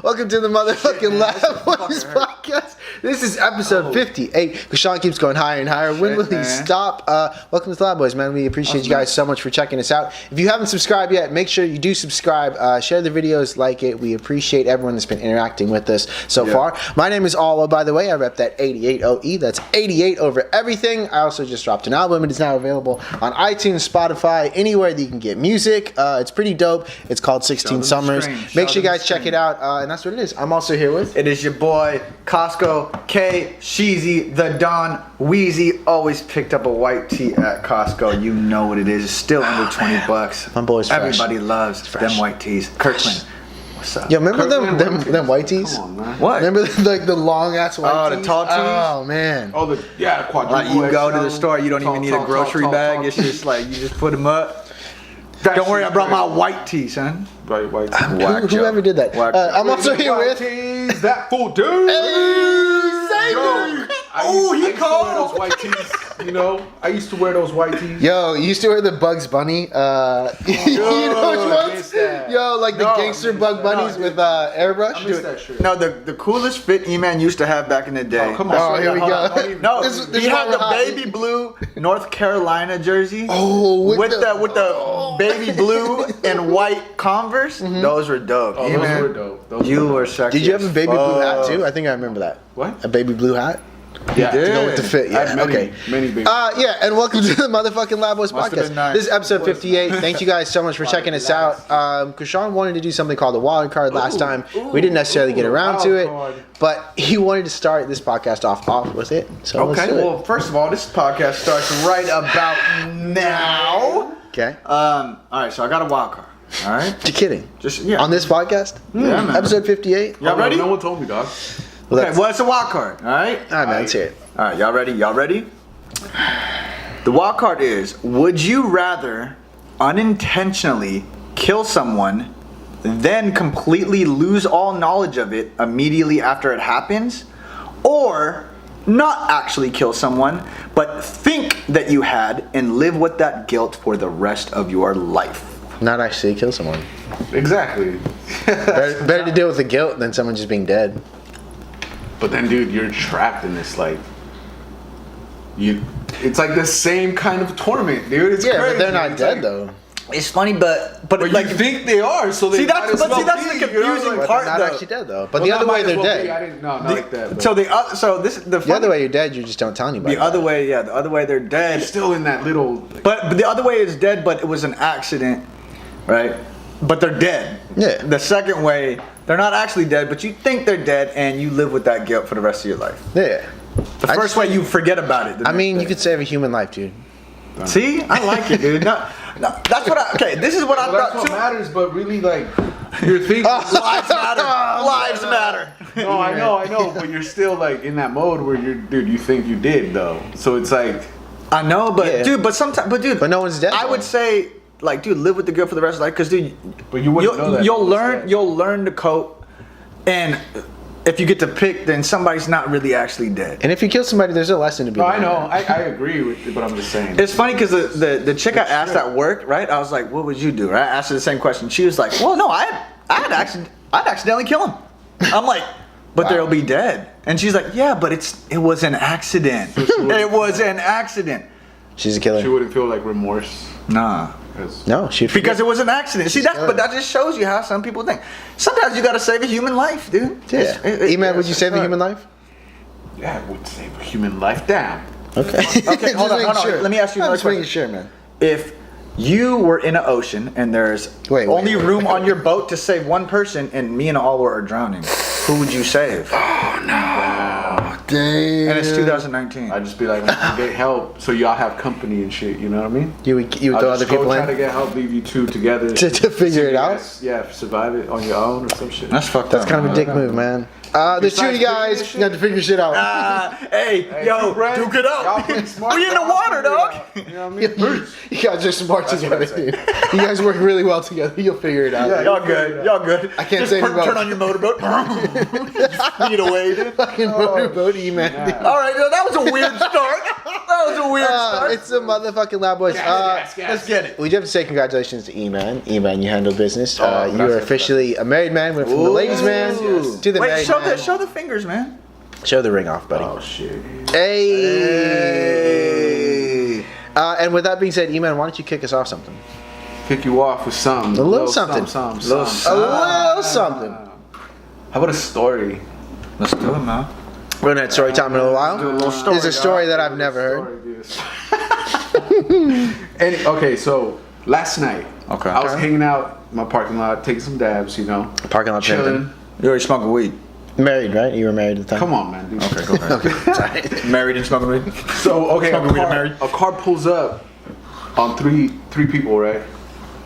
Welcome to the motherfucking Lab Boys podcast. This is episode 58. Sean keeps going higher and higher. When will he stop? Welcome to the Lab Boys, man. We appreciate you guys so much for checking us out. If you haven't subscribed yet, make sure you do subscribe. Share the videos, like it. We appreciate everyone that's been interacting with us so far. My name is Alwa, by the way. I rep that 88OE. That's 88 over everything. I also just dropped an album. It is now available on iTunes, Spotify, anywhere that you can get music. It's pretty dope. It's called 16 Summers. Make sure you guys check it out. And that's what it is. I'm also here with... It is your boy, Costco, K, Sheezy, The Don, Wheezy. Always picked up a white tee at Costco. You know what it is. It's still under 20 bucks. My boy's fresh. Everybody loves them white tees. Kirkland. What's up? Yo, remember them white tees? Come on, man. What? Remember the long ass white tees? Oh, the tall tees? Oh, man. Oh, the quadruple. Like you go to the store, you don't even need a grocery bag. It's just like you just put them up. Don't worry, I brought my white tee, son. White tee. Whoever did that. I'm also here with... Tees, that fool dude. He called those white tees. You know, I used to wear those white tees. Yo, you used to wear the Bugs Bunny. You know which ones? Yo, like the gangster Bug Bunnies with airbrush. I missed that shirt. No, the coolest fit E-Man used to have back in the day. Oh, come on. Oh, here we go. No, This he had the hot. baby blue North Carolina jersey. Oh, with the baby blue and white Converse. Those were dope. Oh, those were dope. You were sexy. Did you have a baby blue hat too? I think I remember that. What? A baby blue hat? Yeah. To go with the fit, yeah. I had many, Okay. Many babies. Yeah, and welcome to the motherfucking Lab Boys Must have podcast. been nice. This is episode 58. Thank you guys so much for checking us out. Krishan wanted to do something called the wild card last time. We didn't necessarily get around to it, but he wanted to start this podcast off with it. So let's do it. Well, first of all, this podcast starts right about now. Okay. All right, so I got a wild card. All right. You're kidding. Just On this podcast? Yeah, man. Episode 58? Y'all ready? No one told me, dog. Well, Okay, well, it's a wild card. All right. all right, man, let's hear it. All right, y'all ready? Y'all ready? The wild card is: would you rather unintentionally kill someone, then completely lose all knowledge of it immediately after it happens, or not actually kill someone, but think that you had and live with that guilt for the rest of your life? Not actually kill someone. Exactly. Better to deal with the guilt than someone just being dead. But then, dude, you're trapped in this it's like the same kind of torment, dude. It's crazy. But they're not It's dead like, though. It's funny, but But like you think they are, so they See, that's- might as but well see, that's be, the you know, confusing like- part. They're not though. actually dead though. But Well, the other not way might they're as well be. dead. I didn't, no, not like that. But So this the The other way you're dead, you just don't tell anybody. The other way, yeah, the other way they're dead. they're still in that little. But the other way is dead, but it was an accident, right? But they're dead. Yeah. The second way, they're not actually dead, but you think they're dead, and you live with that guilt for the rest of your life. Yeah. The first way, you forget about it. I mean, you could save a human life, dude. See, I like it, dude. No, that's what okay. This is what I That's thought what too. matters, but really, like, you're thinking. Lives matter. Lives matter. No, I know, but you're still like in that mode where you think you did though. So it's like, I know, but Yeah. dude, but sometimes, But no one's dead. I though. would say, like, dude, live with the guilt for the rest of life, because, dude, but you wouldn't know that. you'll learn to cope, and if you get to pick, then somebody's not really actually dead. And if you kill somebody, there's a lesson to be No, learned. I know, I agree with it, but I'm just saying. It's funny because the chick I asked at work, right? I was like, "What would you do?" Right? I asked her the same question. She was like, "Well, no, I'd accidentally kill him." I'm like, "But they'll be dead." And she's like, "Yeah, but it was an accident. It was an accident." She's a killer. She wouldn't feel like remorse. Nah. No, she'd forget. Because it was an accident. See, She's but that just shows you how some people think. Sometimes you gotta save a human life, dude. Yeah. E-Man, would you save a human life? Yeah, it would save a human life down. Okay. Okay, hold on, hold on. Sure. Let me ask you I'm another just making question. sure, man. If you were in an ocean and there's only room on your boat to save one person, and me and Alwa are drowning, who would you save? Oh no! Damn. And it's 2019. I'd just be like, get help, so y'all have company and shit. You know what I mean? You would throw other people try to in get help, leave you two together to figure it out? Yeah, survive it on your own or some shit. That's fucked That's up. kind of a dick move, man. There's two of you guys. You have to figure shit out. Hey, yo, Brent, duke it y'all up. pretty smart, We in the y'all water, figure it dog. out. You know what I mean? You guys are smart together, what I say. dude. You guys work really well together. You'll figure it out. Yeah, y'all good. Y'all good. I can't Just say anything about turn on your motorboat. Speed away, dude. Fucking motorboat E-Man. Yeah. All right, yo, that was a weird start. That That was a weird start. It's the motherfucking Loud Boys. Gas. Let's get it. We do have to say congratulations to E-Man. E-Man, you handle business. You are gracias, officially a married man. Went from the ladies' man yes. to the Wait, married man. show the fingers, man. Show the ring off, buddy. Oh shit. Hey. And with that being said, E-Man, why don't you kick us off something? Kick you off with something. A little something. Some. A little something. How about a story? Let's do it, man. We haven't had story time in a while. Do a little story. It's a story that I've never heard. Okay, so last night, Okay. I was hanging out in my parking lot, taking some dabs, you know. Parking lot chilling. pimping. You already smoking weed. Married, right? You were married at the time. Come on, man. Dude. Okay, go ahead. Sorry. Married and smoking weed. So okay, Smoking weed and married. a car pulls up on three people, right?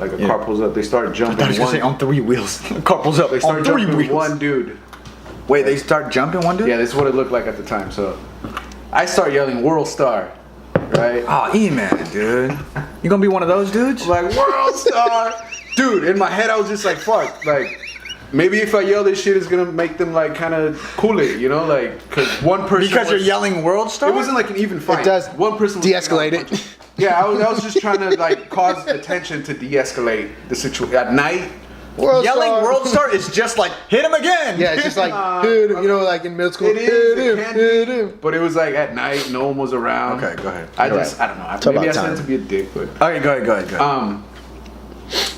Like a car pulls up, they start jumping. I was gonna say on 3 wheels. Car pulls up. They start on 3 jumping wheels. one dude. Wait, they start jumping one dude? Yeah, this is what it looked like at the time. So I start yelling "World Star," right? Oh, E-Man, dude. You gonna be one of those dudes? Like World Star, dude. In my head, I was just like, "Fuck!" Like maybe if I yell this shit, it's gonna make them like kind of cool it, you know? Like because one person Because you're yelling World Star? It wasn't like an even fight. It does One person was de-escalate like, it. Yeah, I was just trying to like cause attention to de-escalate the situation at night. World Yelling Star. World Star is just like, hit him again! Yeah, it's just like, dude, you know, like in middle school. It is, hit it him, can hit be, him. but it was like at night, no one was around. Okay, go ahead. I You're just, right. I don't know. It's Maybe about I said time. to be a dick, but Okay, go ahead.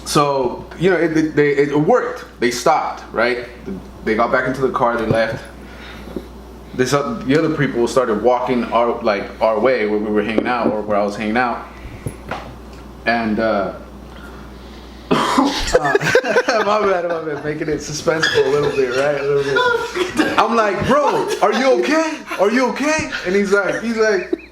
so you know, it worked. They stopped, right? They got back into the car. They left. The other people started walking our way where we were hanging out, or where I was hanging out, and my bad, making it suspenseful a little bit, right? A little bit. I'm like, bro, are you okay? Are you okay? And he's like,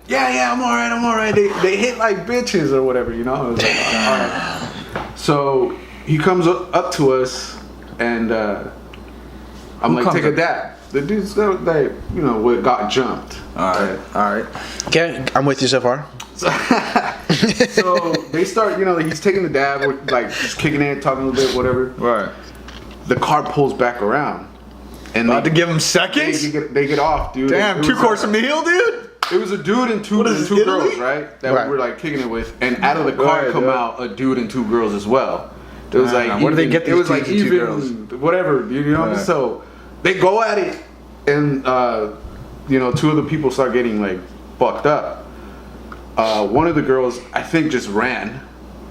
yeah, I'm all right. They hit like bitches or whatever, you know. I was like, all right. So he comes up to us, and I'm like, take a dab. The dude's like, you know, got jumped. All right. Okay, I'm with you so far. So they start, you know, he's taking the dab, we're like just kicking it, talking a little bit, whatever. Right. The car pulls back around, and About to give him seconds? they get off, dude. Damn, It 2 was course a meal, dude? It was a dude and two is girls, Italy? right? That Right. we were like kicking it with, and out of the car Right, come yeah. out a dude and 2 girls as well. It was like where do they get it these was like dudes and 2 even girls? whatever, you know. Right. So they go at it, and you know, 2 of the people start getting like fucked up. One of the girls, I think, just ran,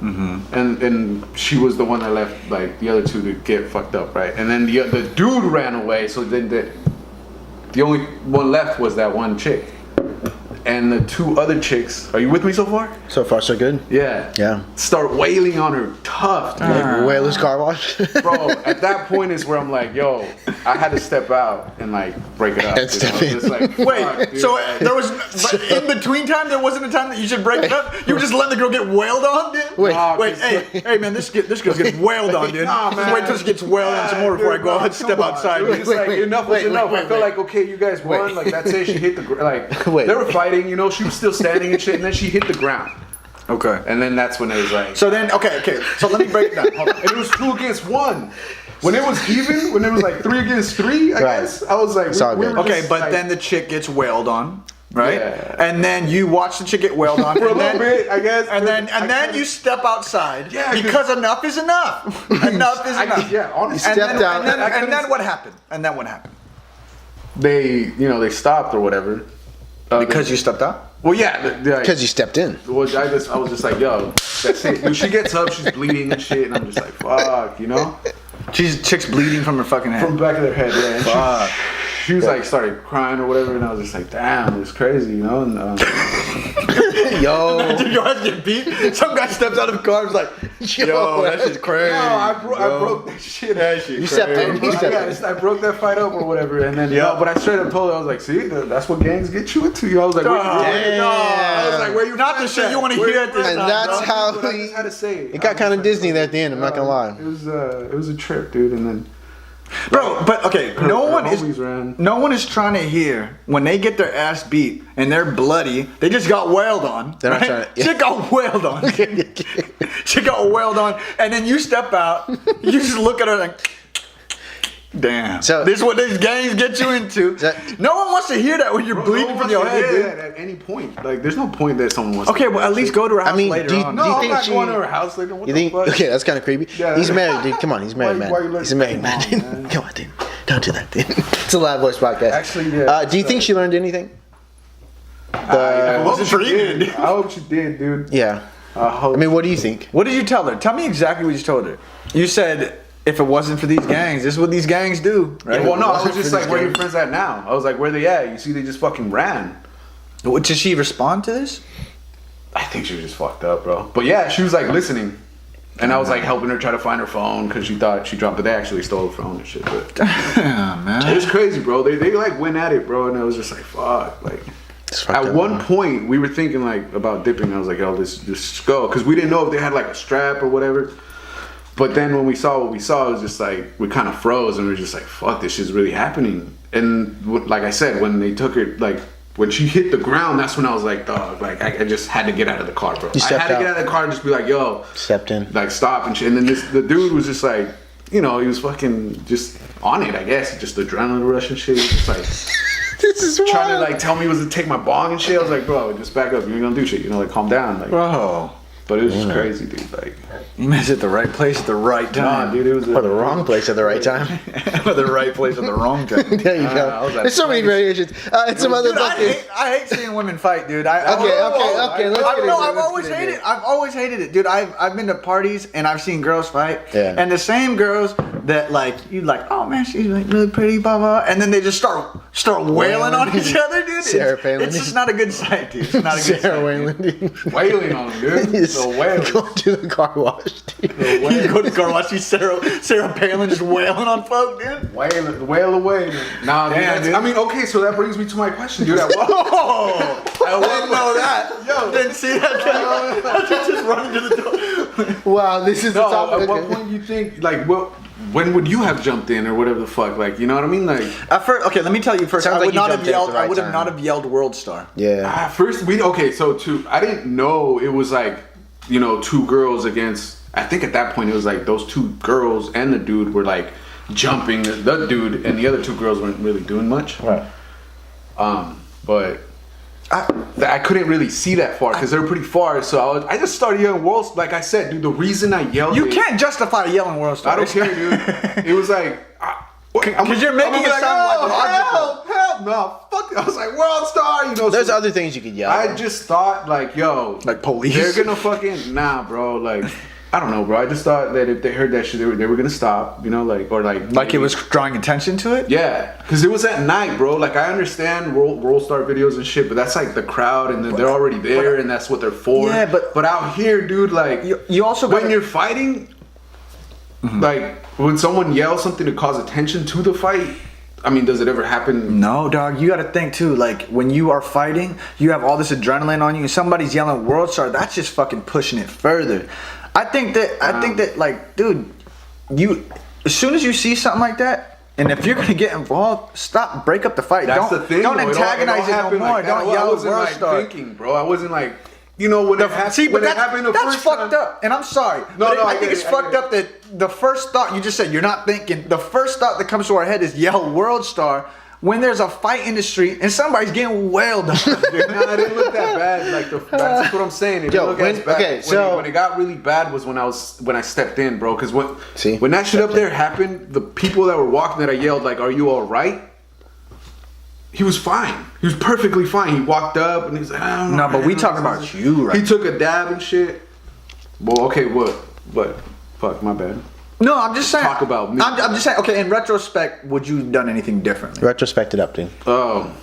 and she was the one that left like the other 2 to get fucked up, right? And then the dude ran away, so then the only one left was that one chick, and the 2 other chicks. Are you with me so far? So far, so good. Yeah. Yeah. Start wailing on her tough, dude. Like Whalers Car Wash. Bro, at that point is where I'm like, yo, I had to step out and like break it up. And step in. Just like, Wait, fuck, dude. so there was, but in between time, there wasn't a time that you should break it up? You were just letting the girl get wailed on, dude? Wait. Nah, Wait, hey man, this girl's getting wailed on, dude. Nah, Just man. wait till she gets wailed on some more before I go out and step outside. Dude, it's like enough was enough. I felt like, okay, you guys won. Like that's it. She hit the like. Wait. They were fighting, you know. She was still standing and shit, and then she hit the ground. Okay. And then that's when it was like. So then, okay. So let me break it down. Hold on. And it was 2 against 1. When it was even, when it was like 3 against 3, I Right. guess I was like, It's all good. were Okay, just, but like, then the chick gets wailed on, right? Yeah. And then you watch the chick get wailed on for a and little then, bit, I guess. And then I kinda- you step outside. Yeah, 'cause- because enough is enough. Enough is enough. Yeah, honestly. You stepped out. And then what happened? They stopped or whatever. Because you stepped out? Well, yeah, Because you stepped in. I was just like, yo, that's it. Dude, she gets up, she's bleeding and shit, and I'm just like, fuck, you know, Chick's bleeding from her fucking head. from the back of their head, yeah. And Fuck. she was like, started crying or whatever, and I was just like, damn, it's crazy, you know. And Yo. Did your ass get beat? Some guy steps out of the car and is like, yo, that shit's crazy. no, I broke that shit. That shit You stepped in. You stepped in. I broke that fight up or whatever, and then Yeah. but I straight up told her, I was like, see, that's what gangs get you into. I was like, Damn. I was like, where you Not the find shit that? you want to Where hear you at this And time, that's bro. how But I he. just had to say it. It got kind of Disney there at the end. I'm not gonna lie. It was a trip, dude, and then Bro, but okay, her homies ran. no one is trying to hear when they get their ass beat and they're bloody. They just got wailed on. They're not right? trying to- Shit got wailed on. Shit got wailed on, and then you step out. You just look at her like, Damn. So- this is what these gangs get you into. No one wants to hear that when you're bleeding from your head, dude. At any point, like, there's no point that someone wants. Okay, well, at least go to her house later on. No, I'm think not she- going to her house later. What You the think? fuck? Okay, that's kind of creepy. Yeah. He's married, dude. Come on, he's married, Why you man. let- He's a married Come man. on, man. Come on, dude. Don't do that, dude. It's a Loud Voice podcast. Actually, yeah. Do you think she learned anything? I hope she Treated. did. I hope she did, dude. Yeah. I mean, what do you think? What did you tell her? Tell me exactly what you told her. You said, if it wasn't for these gangs, this is what these gangs do, right? Well, no, I was wasn't just for like, these where are your guys. friends at now? I was like, where they at? You see, they just fucking ran. Did she respond to this? I think she was just fucked up, bro. But yeah, she was like listening. And I was like helping her try to find her phone because she thought she dropped it. They actually stole her phone and shit. But Damn, man. it was crazy, bro. They like went at it, bro. And I was just like, fuck. Like, It's fucked at up, one man. point, we were thinking like about dipping. I was like, yo, let's go. Because we didn't know if they had like a strap or whatever. But then when we saw what we saw, it was just like, we kind of froze and we were just like, fuck, this shit's really happening. And like I said, when they took her, like, when she hit the ground, that's when I was like, dog, like, I just had to get out of the car, bro. You I stepped had to out. get out of the car and just be like, yo, Stepped in. like, stop and shit. And then the dude was just like, you know, he was fucking just on it, I guess. Just adrenaline rush and shit. He was just like, This is trying to wild. like tell me was to take my bong and shit. I was like, bro, just back up. You ain't gonna do shit. You know, like, calm down. Like, Bro, but it was just crazy, dude. Like, you was at the right place at the right nah, time. dude, it was Or the wrong place at the right time. Or the right place at the wrong time. There you I go. was at There's so many place. variations. And some other Dude, fucking. I hate seeing women fight, dude. Okay, let's get into it. I've always hated it. I've always hated it, dude. I've been to parties and I've seen girls fight, Yeah. and the same girls that like you like, oh man, she's like really pretty, blah blah, and then they just start wailing on each other, dude. Sarah Palin. It's just not a good sight, dude. It's not a good Sarah sight. Wayland, dude. wailing on him, dude. Just The wailing. Go to the car wash, dude. You go to the car, watch you Sarah Palin just wailing on folk, dude. Wail away. Nah, dude, Damn, dude. I mean, okay, so that brings me to my question, dude. At what, Oh, I didn't know that. Yo. Didn't see that. I just running to the door. Wow, this is the no, topic. at what Okay. point you think, like, when would you have jumped in or whatever the fuck? Like, you know what I mean? Like, At first, okay, let me tell you first. Sounds I like would you not have jumped in at yelled. the right I would have time. not have yelled World Star. Yeah. first I didn't know it was like, you know, two girls against, I think at that point it was like those two girls and the dude were like jumping the dude and the other two girls weren't really doing much. Right. But I couldn't really see that far because they were pretty far. So I just started yelling world. Like I said, dude, the reason I yelled, You can't justify yelling World Star. I don't care, dude. It was like, Because you're making it sound like help, no, fuck it. I was like, World Star, you know. There's so other things you could yell. I just thought like, yo, Like police. they're gonna fucking bro. Like, I don't know, bro. I just thought that if they heard that shit, they were gonna stop, you know, like, or like Like it was drawing attention to it. yeah, because it was at night, bro. Like, I understand World Star videos and shit, but that's like the crowd, and they're already there, and that's what they're for. Yeah, but out here, dude, like, You also when gotta- you're fighting, like, when someone yells something to cause attention to the fight, I mean, does it ever happen? No, dog. You got to think too. Like when you are fighting, you have all this adrenaline on you, and somebody's yelling World Star. That's just fucking pushing it further. I think that, like, dude, you as soon as you see something like that, and if you're gonna get involved, stop, break up the fight. That's don't the thing. don't though. antagonize it no happened more. like that. Don't I yell wasn't World like Star. thinking, bro. I wasn't like, you know, when it happened. See, but when it happened the that's first fucked time, up, and I'm sorry. No, but no, I I think get it's it, I fucked get up that the first thought you just said you're not thinking. The first thought that comes to our head is yell World Star when there's a fight in the street and somebody's getting wailed on. Nah, it didn't look that bad. Like that's what I'm saying. It didn't look as bad. okay, so- when it got really bad was when I stepped in, bro. Because See? when that shit up there happened, the people that were walking that I yelled like, "Are you all right?" He was fine. He was perfectly fine. He walked up and he's like, "I don't know." No, but we talking about you, right? He took a dab and shit. Well, okay, what? Fuck, my bad. No, I'm just saying. Talk about me. I'm just saying. Okay, in retrospect, would you have done anything differently? Retrospect it up, dude. Oh,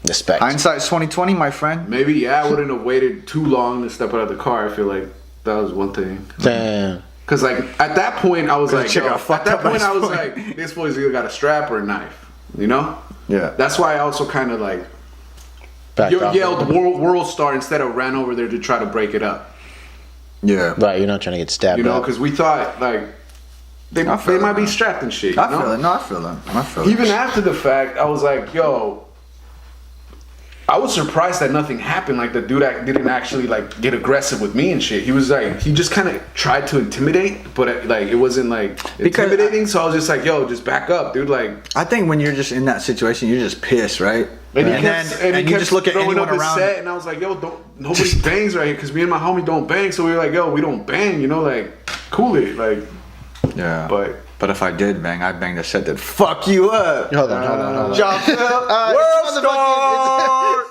Respect. Hindsight's 2020, my friend. maybe yeah. I wouldn't have waited too long to step out of the car. I feel like that was one thing. Damn. Cause like at that point I was like, chick yo, got fucked at that up by point I was his like, this boy's either got a strap or a knife, you know? Yeah. That's why I also kind of like Backed off. yelled World Star instead of ran over there to try to break it up, Yeah. Right, you're not trying to get stabbed you know? up. Because we thought like they feel might it, be man. strapped and shit. You I know? feel it. No, I feel it. I feel it. Even after the fact, I was like, yo, I was surprised that nothing happened. Like the dude didn't actually like get aggressive with me and shit. He was like, he just kind of tried to intimidate, but like it wasn't like intimidating. So I was just like, yo, just back up, dude. Like I think when you're just in that situation, you're just pissed, right? And you just look at anyone around. Set, and I was like, yo, nobody bangs right here because me and my homie don't bang. So we were like, yo, we don't bang, you know, like cool it, like. Yeah. But if I did bang, I'd bang the set that fuck you up. Hold on. Job World Star.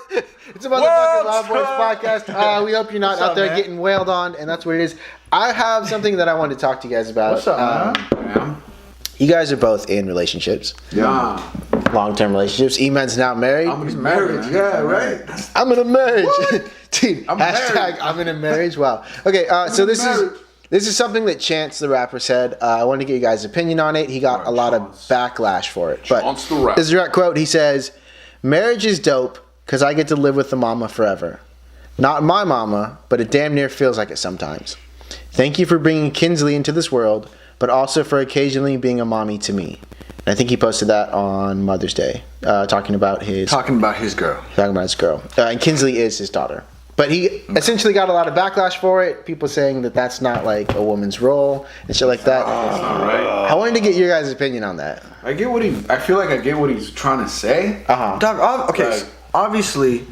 It's a motherfucking Loud Boys podcast. We hope you're not out there getting wailed on, and that's what it is. I have something that I wanted to talk to you guys about. What's up, man? You guys are both in relationships. Yeah. Long-term relationships. E-Man's now married. I'm in a marriage. Yeah, right. I'm in a marriage. Dude, I'm hashtag married. I'm in a marriage. Wow. Okay, so this is something that Chance the rapper said. I wanted to get you guys' opinion on it. He got a lot of backlash for it. But Chance the rapper. this is a direct quote. He says, "Marriage is dope because I get to live with the mama forever. Not my mama, but it damn near feels like it sometimes. Thank you for bringing Kinsley into this world, but also for occasionally being a mommy to me." And I think he posted that on Mother's Day, talking about his girl. And Kinsley is his daughter. But he essentially got a lot of backlash for it. People saying that that's not like a woman's role and shit like that. That's not right. I wanted to get your guys' opinion on that. I feel like I get what he's trying to say. Dog, okay, Like, obviously,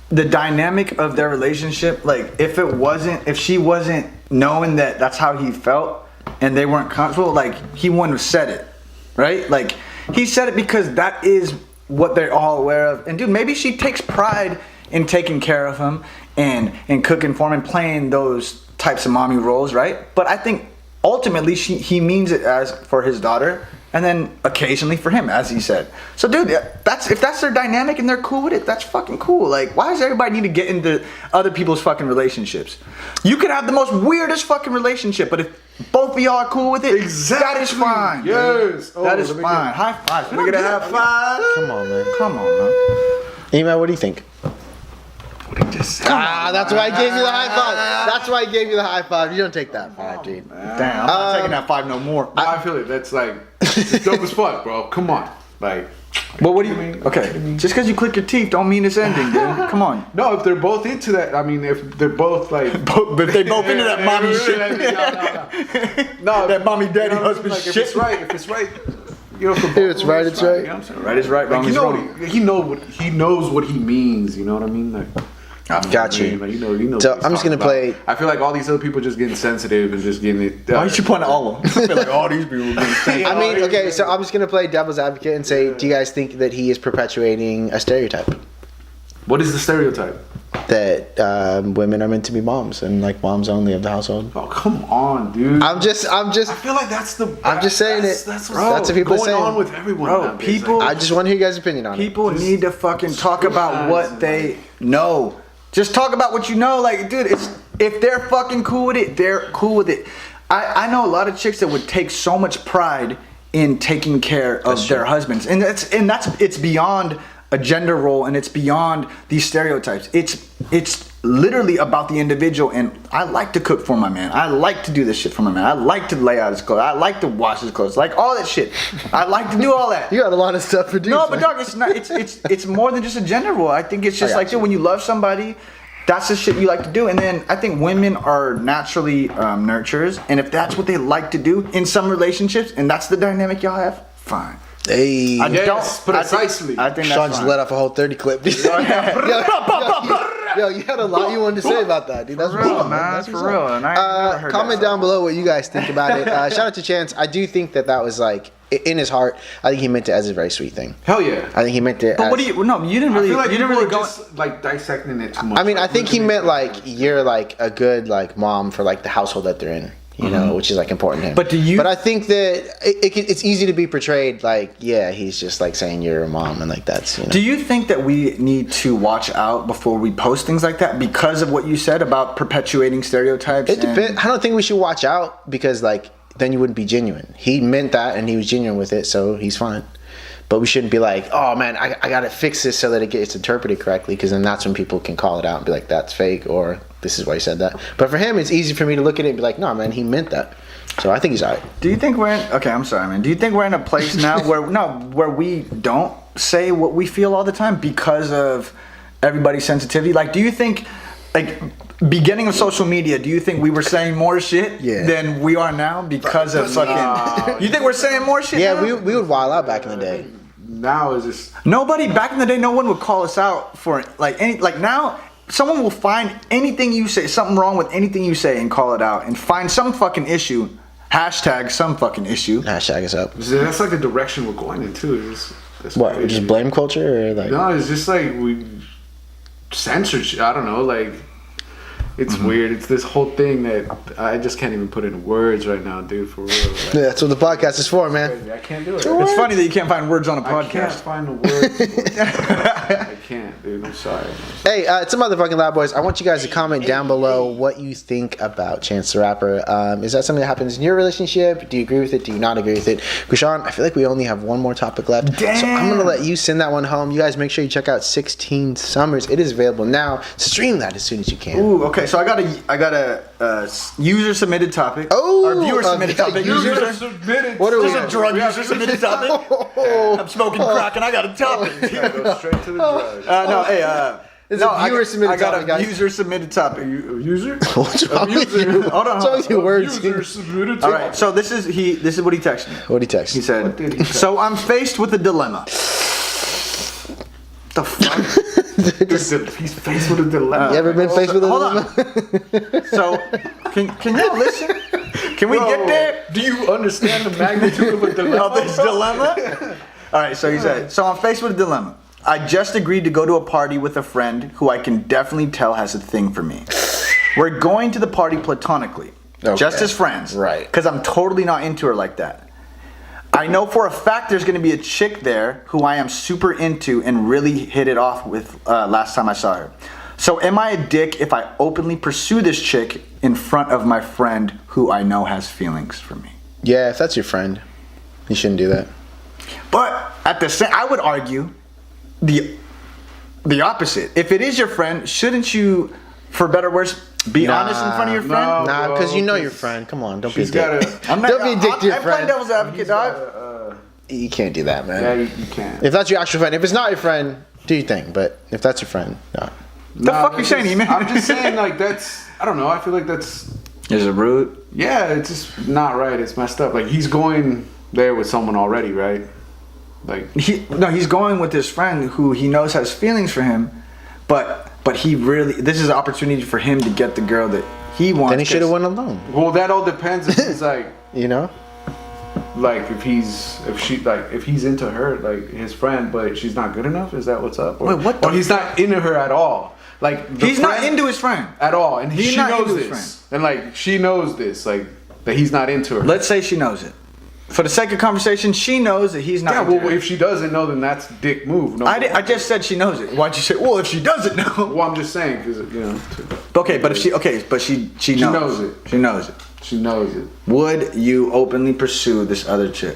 the dynamic of their relationship, like if she wasn't knowing that that's how he felt and they weren't comfortable, like he wouldn't have said it, right? Like he said it because that is what they're all aware of. And dude, maybe she takes pride in taking care of him and cooking for him and playing those types of mommy roles, right? But I think ultimately he means it as for his daughter, and then occasionally for him, as he said. So dude, if that's their dynamic and they're cool with it, that's fucking cool. Like, why does everybody need to get into other people's fucking relationships? You could have the most weirdest fucking relationship, but if both of y'all are cool with it, that is fine. Yes. That is fine. High five. We're gonna have five. Come on, man. Come on, man. Ema, what do you think? What he just said. That's why I gave you the high five. That's why I gave you the high five. You don't take that five, dude. Damn, I'm not taking that five no more. I feel it. That's like it's dope as fuck, bro. Come on, like. But what do you mean? Okay, just because you click your teeth don't mean it's ending, dude. Come on. No, if they're both into that, I mean, if they're both like, But if they both into that mommy shit. no, That mommy daddy you know, husband like, shit. If it's right. You know, If it's right, it's right. You know what I'm saying? Right is right, wrong Like, is wrong. he knows what he means. You know what I mean? Like, Got you. Like, you know. So what he's I'm just gonna talking play. about. I feel like all these other people just getting sensitive and just getting it. Why you point at all of them? I feel like all these people getting saying. I mean, okay, so I'm just gonna play devil's advocate and say, do you guys think that he is perpetuating a stereotype What is the stereotype? that women are meant to be moms and like moms only of the household? Oh, come on, dude. I'm just. I feel like that's the. I'm just saying it. That's That's what people are going saying. on with everyone. Bro, nowadays. people- I just want to hear your guys' opinion on it. People need to fucking talk about what they know. Just talk about what you know. Like, dude, if they're fucking cool with it, they're cool with it. I know a lot of chicks that would take so much pride in taking care of their husbands, and it's beyond a gender role, and it's beyond these stereotypes. It's literally about the individual. And I like to cook for my man. I like to do this shit for my man. I like to lay out his clothes. I like to wash his clothes. Like all that shit. I like to do all that. You got a lot of stuff for dudes. No, but man. dog, it's not. It's more than just a gender role. I think it's just like, dude, when you love somebody, that's the shit you like to do. And then I think women are naturally nurturers, and if that's what they like to do in some relationships, and that's the dynamic y'all have, fine. Hey, precisely. I think Sean that's just fine. let off a whole 30 clip. Yo, you had a lot you wanted to say about that, dude. That's For real, what's up, man. That's For what's real. up. And I never heard Comment that down below what you guys think about it. Shout out to Chance. I do think that was like in his heart. I think he meant it as a very sweet thing. Hell yeah. I think he meant it. But as, what do you? No, you didn't I really. feel like You didn't people really are go. just like dissecting it too much. I mean, I think he meant like you're like a good like mom for like the household that they're in. You know, which is like important to him. But do you? But I think that it's easy to be portrayed like, yeah, he's just like saying you're a mom and like that's. You know. Do you think that we need to watch out before we post things like that because of what you said about perpetuating stereotypes? It depends. I don't think we should watch out because like then you wouldn't be genuine. He meant that and he was genuine with it, so he's fine. But we shouldn't be like, oh man, I gotta fix this so that it gets interpreted correctly, because then that's when people can call it out and be like, that's fake, or this is why he said that. But for him, it's easy for me to look at it and be like, no man, he meant that. So I think he's alright. Do you think we're in? Okay, I'm sorry, man. Do you think we're in a place now where we don't say what we feel all the time because of everybody's sensitivity? Like, do you think, like, beginning of social media, do you think we were saying more shit than we are now because of fucking? You think we're saying more shit? Yeah, now? we would wild out back in the day. Now is just nobody back in the day. No one would call us out for like any like now. Someone will find anything you say, something wrong with anything you say, and call it out, and find some fucking issue. Hashtag some fucking issue. Hashtag us up. that's like the direction we're going into. What? Crazy. Just blame culture or like? No, it's just like we censorship. I don't know, like. It's weird. It's this whole thing that I just can't even put in words right now, dude. For real. Like, yeah, that's what the podcast is for, man. I can't do it. It's funny that you can't find words on a podcast. I can't find the words. I can't, dude. I'm sorry. Hey, it's a motherfucking Loud Boys. I want you guys to comment down below what you think about Chance the Rapper. Is that something that happens in your relationship? Do you agree with it? Do you not agree with it? Kushan, I feel like we only have one more topic left. Damn. So I'm going to let you send that one home. You guys make sure you check out 16 Summers. It is available now. Stream that as soon as you can. Ooh, okay. So I got a user submitted topic. Oh, or viewer submitted topic. User submitted. What are we? This is a drug user submitted topic. I'm smoking crack and I got a topic. Go straight to the drug. No, hey, It's a viewer submitted topic. I got a user submitted topic. User? What's wrong with you? Hold on. What's wrong with your words? User submitted All right. So this is what he texted me. What did he text? He said, What did he text? "So I'm faced with a dilemma." The fuck? He's faced with a dilemma. You ever been faced with a Hold dilemma? on. So can y'all listen? Can we get there? Do you understand the magnitude of a dilemma? Of this dilemma? All right, so he said, so I'm faced with a dilemma. I just agreed to go to a party with a friend who I can definitely tell has a thing for me. We're going to the party platonically, just as friends. Right. Because I'm totally not into her like that. I know for a fact there's going to be a chick there who I am super into and really hit it off with last time I saw her. So am I a dick if I openly pursue this chick in front of my friend who I know has feelings for me? Yeah, if that's your friend, you shouldn't do that. But at the same, I would argue the opposite. If it is your friend, shouldn't you, for better or worse, be honest in front of your friend? Nah, because you know your friend. Come on, don't be a dick. Don't be a dick to your I'm playing friend. devil's advocate, dog. You can't do that, man. Yeah, you can't. If that's your actual friend, if it's not your friend, do your thing. But if that's your friend, no. The fuck you saying, man? I'm just saying, like, that's, I don't know, I feel like that's, Is it rude? yeah, it's just not right. It's messed up. Like, he's going there with someone already, right? Like, He's going with his friend who he knows has feelings for him, but he really, this is an opportunity for him to get the girl that he wants. Then he should have went alone. well, that all depends if he's like, You know? like, if he's into her, like, his friend, but she's not good enough. Is that what's up? Or, Wait, what the or he's not into her at all. Like, He's not into his friend. at all, and He's she not knows into his this, and like she knows this, like that he's not into her. Let's say she knows it. For the sake of conversation, she knows that he's not. Yeah, into well, her. if she doesn't know, then that's dick move. No, I just said she knows it. Why'd you say? Well, if she doesn't know. well, I'm just saying because you know. Okay, but if she knows it. She knows it. She knows it. Would you openly pursue this other chick?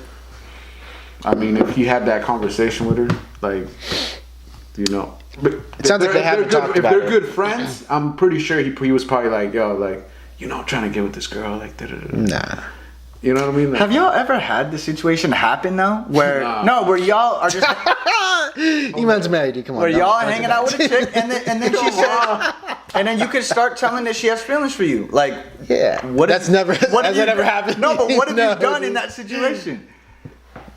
I mean, if he had that conversation with her, like, you know. But It sounds like they haven't talked about If they're it. good friends, I'm pretty sure he was probably like, yo, like, you know, I'm trying to get with this girl, like, da-da-da-da. Nah. You know what I mean? Like, Have y'all ever had the situation happen though, where Nah. where y'all are just You man's married, dude. Come on. where don't- y'all don't do hanging that. out with a chick and then she said, and then you can start telling that she has feelings for you, like Yeah. what That's have- never. what Has have that you- ever happened? No, but what have No, you done dude. in that situation?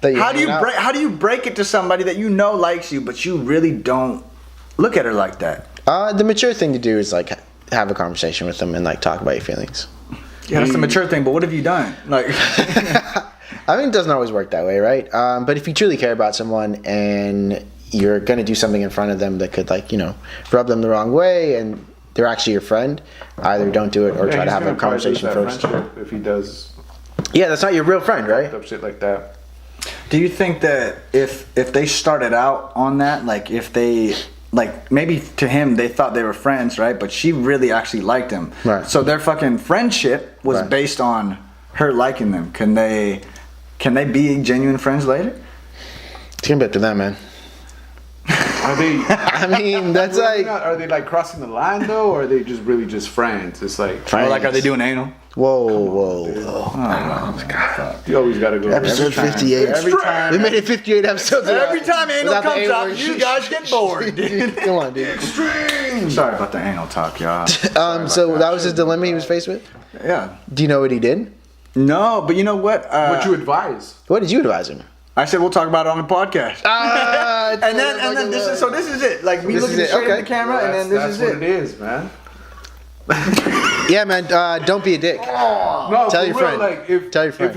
That you're How do you hanging out? break? How do you break it to somebody that you know likes you, but you really don't look at her like that? The mature thing to do is like have a conversation with them and like talk about your feelings. Yeah, that's the mature thing. But what have you done? Like, I mean, it doesn't always work that way, right? But if you truly care about someone and you're gonna do something in front of them that could, like, you know, rub them the wrong way, and they're actually your friend, either don't do it or try to have a conversation first. If he does Yeah, that's not your real friend, right? up shit like that. do you think that if they started out on that, like if they, like maybe to him they thought they were friends, right? But she really actually liked him. Right. So their fucking friendship was Right. based on her liking them. Can they be genuine friends later? It's gonna be up to them, man. Are they? I mean, that's really like, not- are they like crossing the line though, or are they just really just friends? It's like, Or like, are they doing anal? whoa. you always gotta go. Episode 58. Every time. We made it 58 episodes. Every time anal without the comes A out, word. you guys get bored, dude. Come on, dude. Sorry about the anal talk, y'all. So that was his dilemma he was faced with? Yeah. Do you know what he did? No, but you know what? What you advise? What did you advise him? I said we'll talk about it on the podcast. And and then this is it. Like we This look is at it, straight at okay. the camera, and then That's this is what it. it is, man. Yeah, man. Don't be a dick. No, Tell for your real, friend. like if Tell your friend.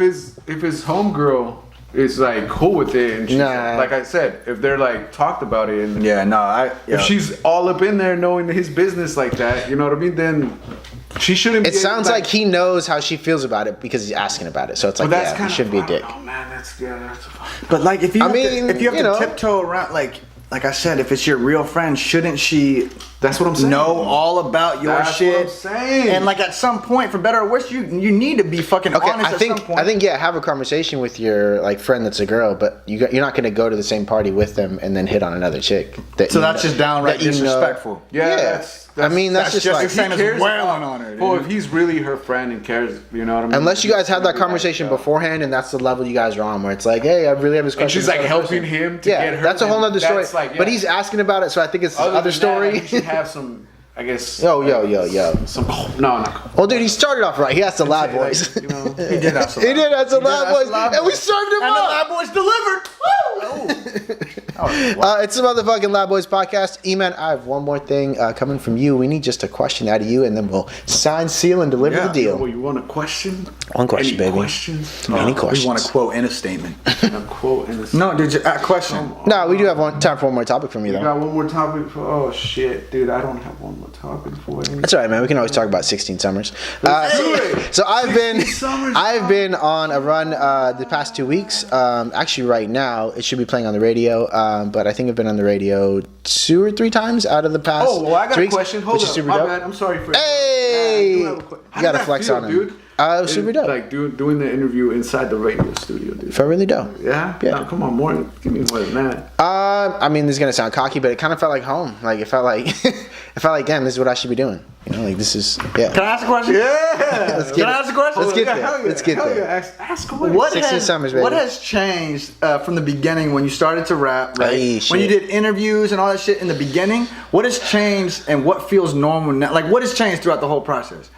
if his homegirl is like cool with it, and she's Nah. like I said, if they're like talked about it, and Yeah, no, if she's all up in there knowing his business like that, you know what I mean? Then she shouldn't. It sounds like he knows how she feels about it because he's asking about it. So it's like, But that's yeah, kind you shouldn't be a dick. Oh man, that's But like, if you I have mean, to, if you have you to know. tiptoe around, like I said, if it's your real friend, shouldn't she That's what I'm saying. know all about your That's shit? what I'm saying. And like at some point, for better or worse, you need to be fucking Okay, honest. I think at some point. I think yeah, have a conversation with your like friend that's a girl, but you're not going to go to the same party with them and then hit on another chick. so. That's just downright that you know- disrespectful. Yeah, I mean, that's just like the same as cares wailing on her. Oh, dude. if he's really her friend and cares, you know what I mean? unless you guys had that Maybe conversation like, beforehand, and that's the level you guys are on, where it's like, hey, I really have this question. And she's like for this helping person. him to Yeah, get her. that's a whole and other story. that's like, But yeah. he's asking about it, so I think it's Other other than story. That, he should have some, I guess. Yo. Some. No. Well, dude, he started off right. He asked the Lab Like, Boys. you know, He did have some. He did ask the He did Lab ask Boys, the Lab and we Boys. served him And the up. Lab Boys delivered. It's the motherfucking Lab Boys podcast. E-Man, I have one more thing coming from you. We need just a question out of you, and then we'll sign, seal, and deliver the deal. Well, you want a question? One question, Any baby. Questions? Any We questions? want to quote in a statement. A quote in a No, did you question? No, we do have time for one more topic from you, You though. got one more topic for? Oh shit, dude, I don't have one more topic for you. That's all right, man. We can always talk about 16 summers. Hey! So I've been 16 summers, I've been on a run the past 2 weeks. Actually, right now it should be playing on the radio, but I think I've been on the radio 2 or 3 times out of the past. Oh, well, I got 3 a weeks, question. Hold which is up, super my dope. bad. I'm sorry for. Hey! I do have a que- How You gotta did that flex feel, on him. dude. It was super dope. Like doing the interview inside the radio studio, dude. Felt really dope. Yeah. Yeah. No, come on, more. Give me more than that. I mean, this is gonna sound cocky, but it kind of felt like home. Like it felt like damn, this is what I should be doing. You know, like this is Can I ask a question? Yeah. Let's Can get I it. ask a question? Let's get Yeah, there. hell yeah, Let's get hell there. yeah. Ask away. What 16 summers, baby. What has changed from the beginning when you started to rap, right? Hey, when you shit. did interviews and all that shit in the beginning, what has changed and what feels normal now? Like, what has changed throughout the whole process?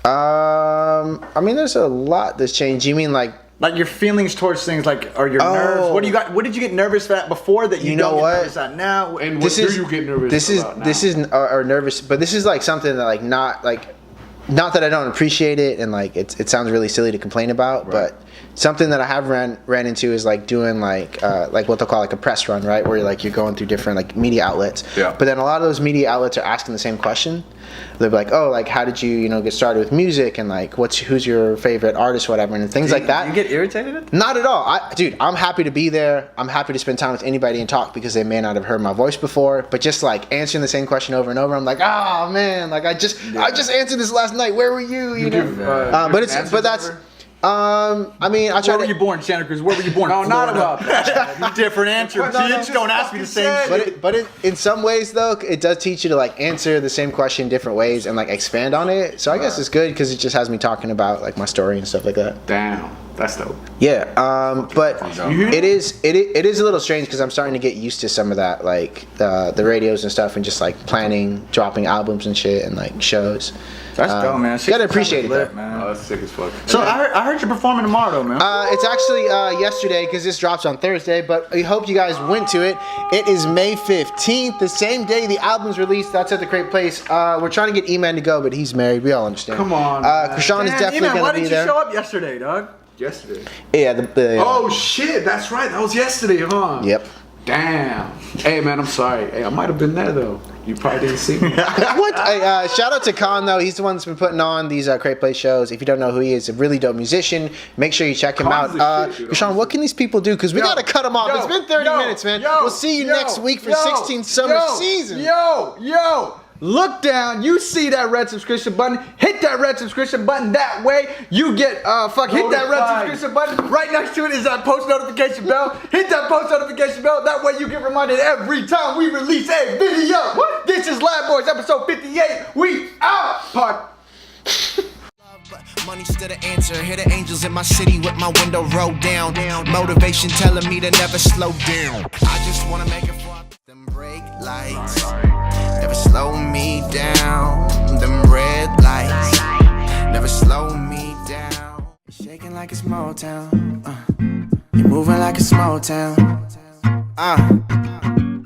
I mean, there's a lot that's changed. You mean like? Like your feelings towards things, like are your Oh. nerves? What do you got? What did you get nervous at before that you, You know don't what? get nervous at now? And what This do is you get nervous about now? this is or nervous, but this is like something that like not that I don't appreciate it, and like it sounds really silly to complain about, but something that I have ran into is like doing like what they'll call like a press run, right? Where like you're going through different like media outlets. Yeah. But then a lot of those media outlets are asking the same question. They'll be like, oh, like how did you get started with music, and like who's your favorite artist, whatever, and things like that. You get irritated? Not at all. Dude, I'm happy to be there. I'm happy to spend time with anybody and talk because they may not have heard my voice before. But just like answering the same question over and over, I'm like, oh man, like I just answered this last night. Where were you? You know. give, That's. I mean, I try Where were to. you born, Santa Cruz? Where were you born? No, not Florida. about that. Different answer, No, bitch. just Don't ask me the same fucking shit. But in some ways though, it does teach you to like answer the same question different ways and like expand on it. So I guess it's good because it just has me talking about like my story and stuff like that. Damn, that's dope. Yeah, but You hear it is a little strange because I'm starting to get used to some of that, like the radios and stuff, and just like planning, dropping albums and shit, and like shows. That's dope, man. You gotta appreciate it, lit, though. man. Oh, that's sick as fuck. So I heard you're performing tomorrow, though, man. It's actually yesterday because this drops on Thursday, but we hope you guys went to it. It is May 15th, the same day the album's released. That's at the Great Place. We're trying to get E-Man to go, but he's married. We all understand. Come on, Krishan is Damn, definitely E-Man, gonna why be didn't there. you show up yesterday, dog? Yesterday. Yeah. The Oh shit, that's right. That was yesterday, huh? Yep. Damn. Hey man, I'm sorry. Hey, I might have been there though. You probably didn't see me. What? Shout out to Khan though. He's the one that's been putting on these Great Place shows. If you don't know who he is, a really dope musician. Make sure you check him Khan's out. the shit, dude. Krishan, what can these people do? Because we gotta cut them off. It's been 30 minutes, man. We'll see you next week for 16 summer season. Yo, look down, you see that red subscription button, hit that red subscription button. That way you get hit that red subscription button. Right next to it is that post notification bell. Hit that post notification bell. That way you get reminded every time we release a video. What? This is Lab Boys episode 58. We out. Money's still the answer. Hear the angels in my city with my window rolled down. Motivation telling me to never slow down. I just wanna make it for them brake lights. Never slow me down. Them red lights never slow me down. Shaking like a small town. You're moving like a small town.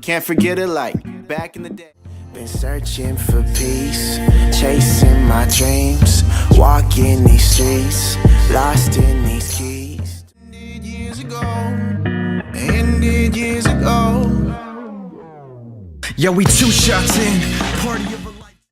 Can't forget it like back in the day. Been searching for peace, chasing my dreams, walking these streets, lost in these keys. Ended years ago. Yeah, we 2 shots in.